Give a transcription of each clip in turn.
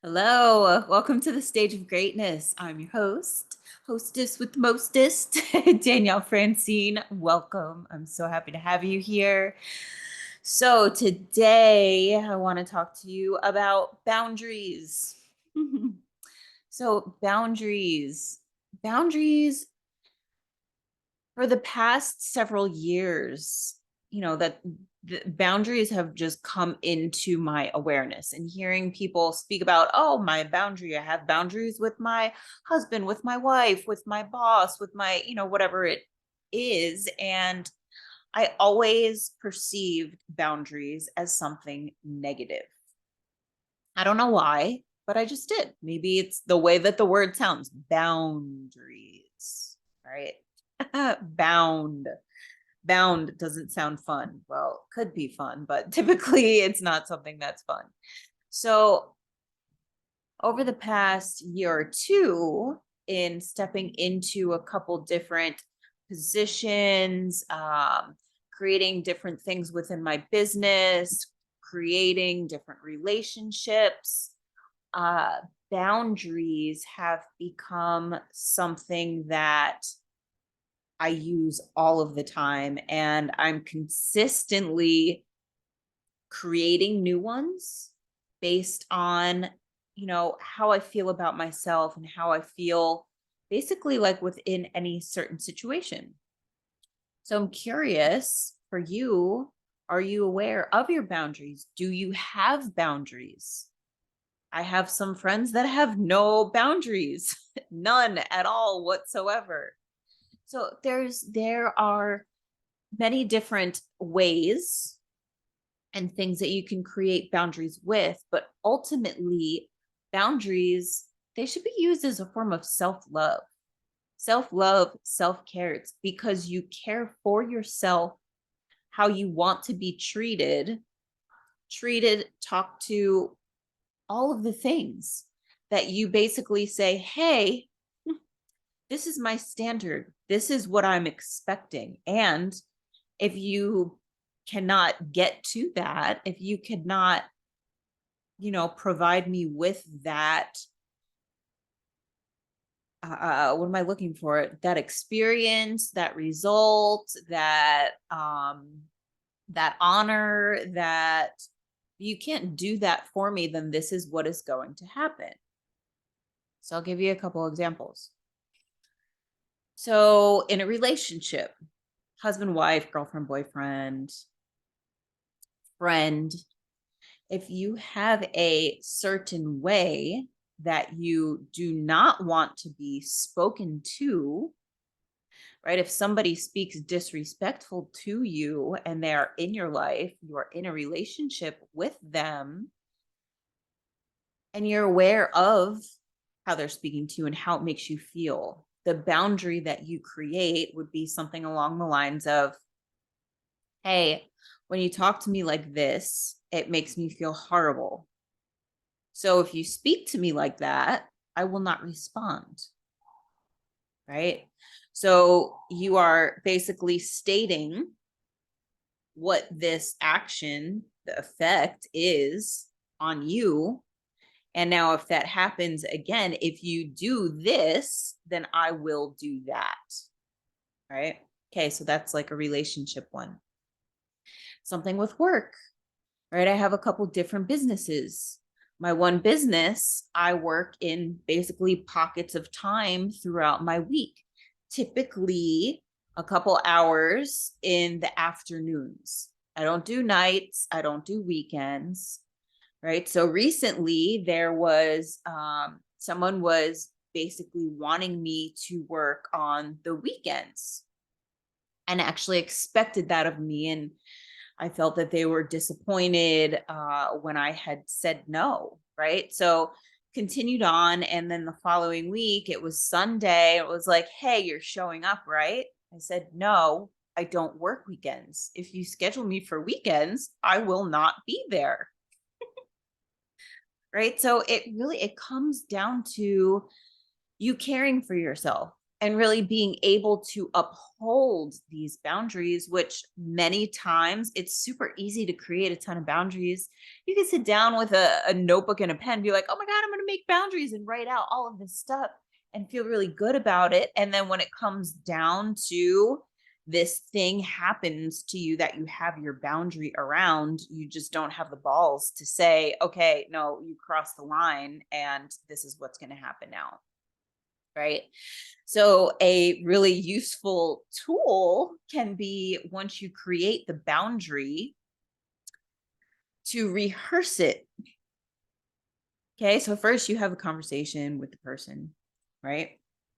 Hello, welcome to the stage of greatness. I'm your hostess with the mostest, Danielle Francine. Welcome. I'm so happy to have you here. So, today I want to talk to you about boundaries. So, boundaries for the past several years, that the boundaries have just come into my awareness and hearing people speak about, oh, my boundary. I have boundaries with my husband, with my wife, with my boss, with my, whatever it is. And I always perceived boundaries as something negative. I don't know why, but I just did. Maybe it's the way that the word sounds, boundaries, right? Bound. Bound doesn't sound fun. Well, could be fun, but typically it's not something that's fun. So, over the past year or two, in stepping into a couple different positions, creating different things within my business, creating different relationships, uh, boundaries have become something that I use all of the time, and I'm consistently creating new ones based on, how I feel about myself and how I feel basically like within any certain situation. So I'm curious for you, are you aware of your boundaries? Do you have boundaries? I have some friends that have no boundaries, none at all whatsoever. So there are many different ways and things that you can create boundaries with, but ultimately boundaries, they should be used as a form of self-love. Self-love, self-care. It's because you care for yourself, how you want to be treated, talked to, all of the things that you basically say, hey, this is my standard. This is what I'm expecting. And if you cannot get to that, if you cannot, provide me with that, what am I looking for? That experience, that result, that honor, that you can't do that for me, then this is what is going to happen. So I'll give you a couple examples. So in a relationship, husband, wife, girlfriend, boyfriend, friend, if you have a certain way that you do not want to be spoken to, right? If somebody speaks disrespectful to you and they're in your life, you are in a relationship with them, and you're aware of how they're speaking to you and how it makes you feel, the boundary that you create would be something along the lines of, hey, when you talk to me like this, it makes me feel horrible. So if you speak to me like that, I will not respond. Right. So you are basically stating what this action, the effect is on you. And now, if that happens again, if you do this, then I will do that. Right. Okay. So that's like a relationship one. Something with work, right? I have a couple different businesses. My one business, I work in basically pockets of time throughout my week, typically a couple hours in the afternoons. I don't do nights, I don't do weekends, right? So recently there was someone was basically wanting me to work on the weekends and actually expected that of me. And I felt that they were disappointed when I had said no, right? So continued on. And then the following week, it was Sunday. It was like, hey, you're showing up, right? I said, no, I don't work weekends. If you schedule me for weekends, I will not be there. Right. So it comes down to you caring for yourself. and really being able to uphold these boundaries, which many times it's super easy to create a ton of boundaries. You can sit down with a notebook and a pen, be like, oh my God, I'm going to make boundaries and write out all of this stuff and feel really good about it. And then when it comes down to this thing happens to you that you have your boundary around, you just don't have the balls to say, okay, no, you crossed the line and this is what's going to happen now. Right. So, a really useful tool can be, once you create the boundary, to rehearse it. Okay. So, first you have a conversation with the person, right?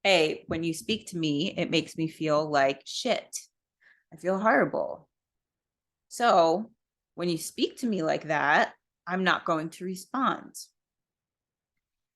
Hey, when you speak to me, it makes me feel like shit. I feel horrible. So, when you speak to me like that, I'm not going to respond.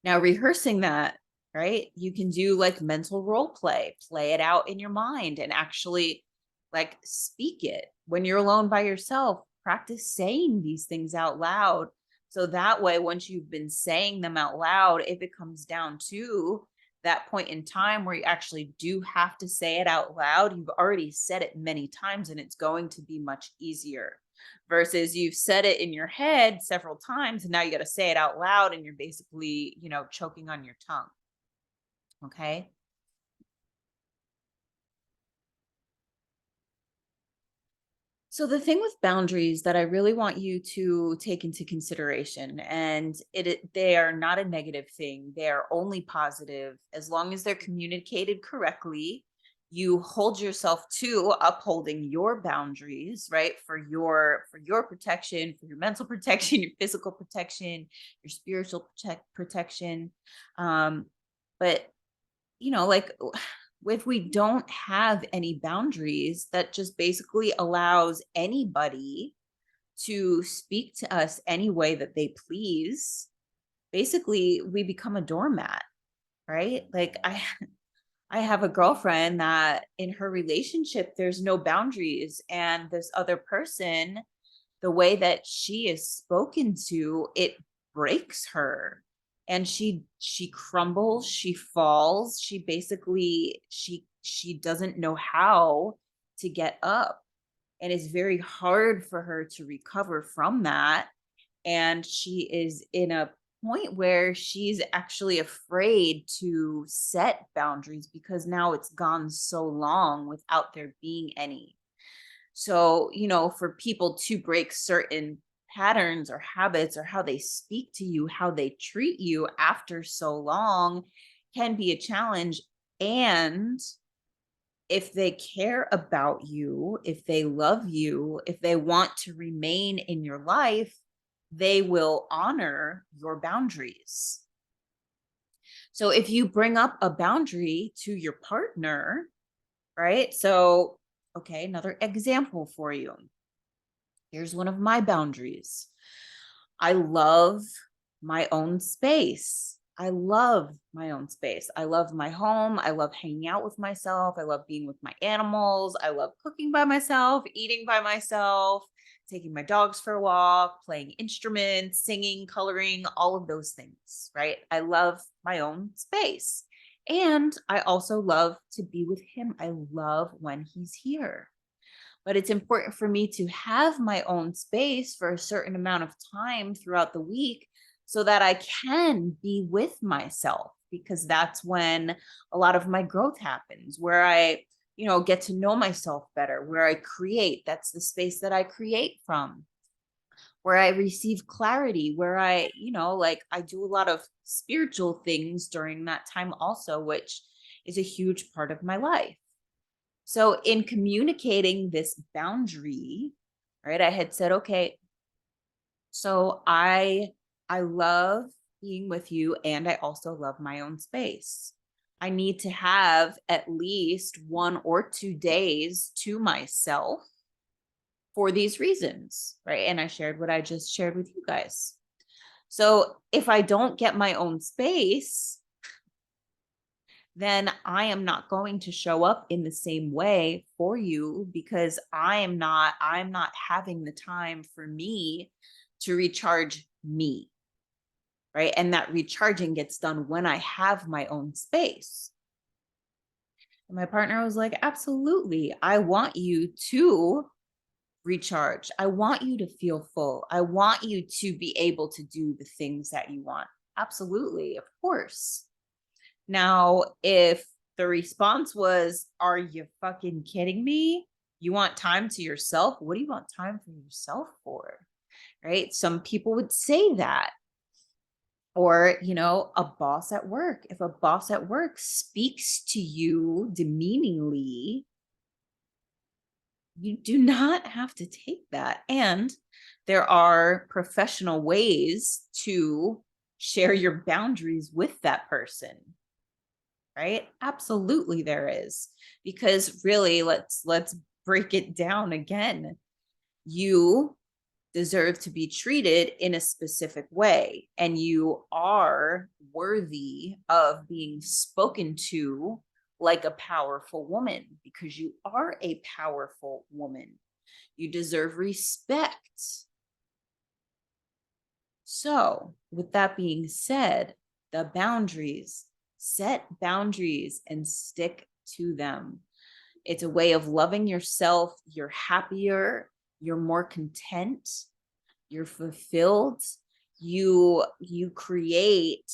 Now, rehearsing that, right? You can do like mental role play it out in your mind and actually like speak it. When you're alone by yourself, practice saying these things out loud. So that way, once you've been saying them out loud, if it comes down to that point in time where you actually do have to say it out loud, you've already said it many times and it's going to be much easier versus you've said it in your head several times and now you got to say it out loud and you're basically, choking on your tongue. Okay. So the thing with boundaries that I really want you to take into consideration, and they are not a negative thing. They are only positive as long as they're communicated correctly. You hold yourself to upholding your boundaries, right? For your protection, for your mental protection, your physical protection, your spiritual protection. Um, but like if we don't have any boundaries, that just basically allows anybody to speak to us any way that they please. Basically, we become a doormat, right? Like I have a girlfriend that in her relationship there's no boundaries, and this other person, the way that she is spoken to, it breaks her, and she crumbles, she falls, she basically she doesn't know how to get up, and it's very hard for her to recover from that, and she is in a point where she's actually afraid to set boundaries because now it's gone so long without there being any. So, for people to break certain patterns or habits or how they speak to you, how they treat you after so long can be a challenge. And if they care about you, if they love you, if they want to remain in your life, they will honor your boundaries. So if you bring up a boundary to your partner, right? So, okay, another example for you. Here's one of my boundaries. I love my own space. I love my own space. I love my home. I love hanging out with myself. I love being with my animals. I love cooking by myself, eating by myself, taking my dogs for a walk, playing instruments, singing, coloring, all of those things, right? I love my own space. And I also love to be with him. I love when he's here, but it's important for me to have my own space for a certain amount of time throughout the week so that I can be with myself, because that's when a lot of my growth happens, where I, get to know myself better, where I create. That's the space that I create from, where I receive clarity, where I, like I do a lot of spiritual things during that time also, which is a huge part of my life. So in communicating this boundary, right, I had said, okay, so I love being with you and I also love my own space. I need to have at least 1 or 2 days to myself for these reasons, right? And I shared what I just shared with you guys. So if I don't get my own space, then I am not going to show up in the same way for you, because I'm not having the time for me to recharge me, right? And that recharging gets done when I have my own space. And my partner was like, absolutely. I want you to recharge. I want you to feel full. I want you to be able to do the things that you want. Absolutely. Of course. Now, if the response was, are you fucking kidding me? You want time to yourself? What do you want time for yourself for? Right? Some people would say that. Or, a boss at work. If a boss at work speaks to you demeaningly, you do not have to take that. And there are professional ways to share your boundaries with that person, right? Absolutely there is. Because really, let's break it down again. You deserve to be treated in a specific way, and you are worthy of being spoken to like a powerful woman, because you are a powerful woman. You deserve respect. So, with that being said, the boundaries, set boundaries and stick to them. It's a way of loving yourself. You're happier, you're more content, you're fulfilled. You create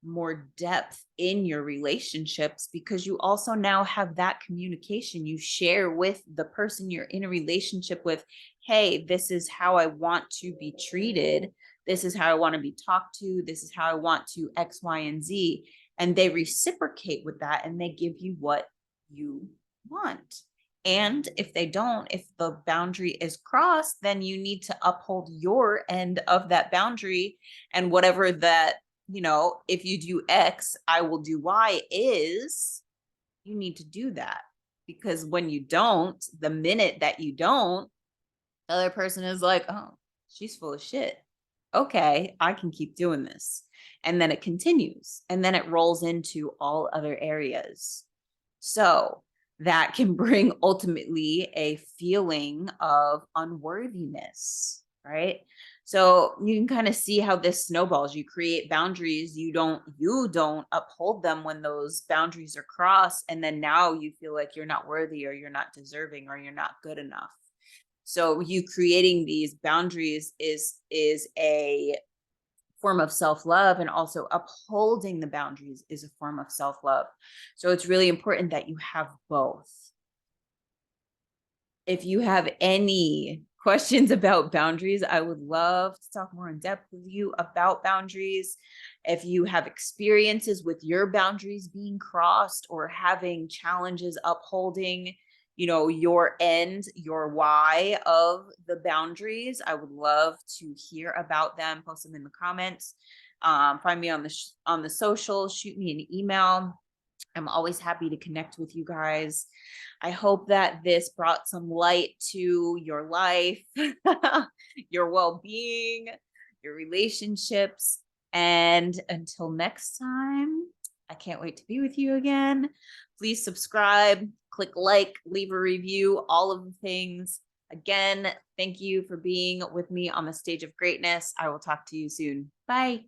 more depth in your relationships, because you also now have that communication. You share with the person you're in a relationship with, hey, this is how I want to be treated, this is how I want to be talked to, this is how I want to X, Y, and Z. And they reciprocate with that, and they give you what you want. And if they don't, if the boundary is crossed, then you need to uphold your end of that boundary. And whatever that, if you do X, I will do Y is, you need to do that. Because when you don't, the minute that you don't, the other person is like, oh, she's full of shit. Okay, I can keep doing this. And then it continues, and then it rolls into all other areas. So that can bring ultimately a feeling of unworthiness, right? So you can kind of see how this snowballs. You create boundaries, you don't uphold them when those boundaries are crossed, and then now you feel like you're not worthy, or you're not deserving, or you're not good enough. So you creating these boundaries is a form of self-love, and also upholding the boundaries is a form of self-love. So it's really important that you have both. If you have any questions about boundaries, I would love to talk more in depth with you about boundaries. If you have experiences with your boundaries being crossed, or having challenges upholding, your end, your why of the boundaries, I would love to hear about them. Post them in the comments. Find me on the socials, shoot me an email. I'm always happy to connect with you guys. I hope that this brought some light to your life, your well-being, your relationships. And until next time, I can't wait to be with you again. Please subscribe, click like, leave a review, all of the things. Again, thank you for being with me on the stage of greatness. I will talk to you soon. Bye.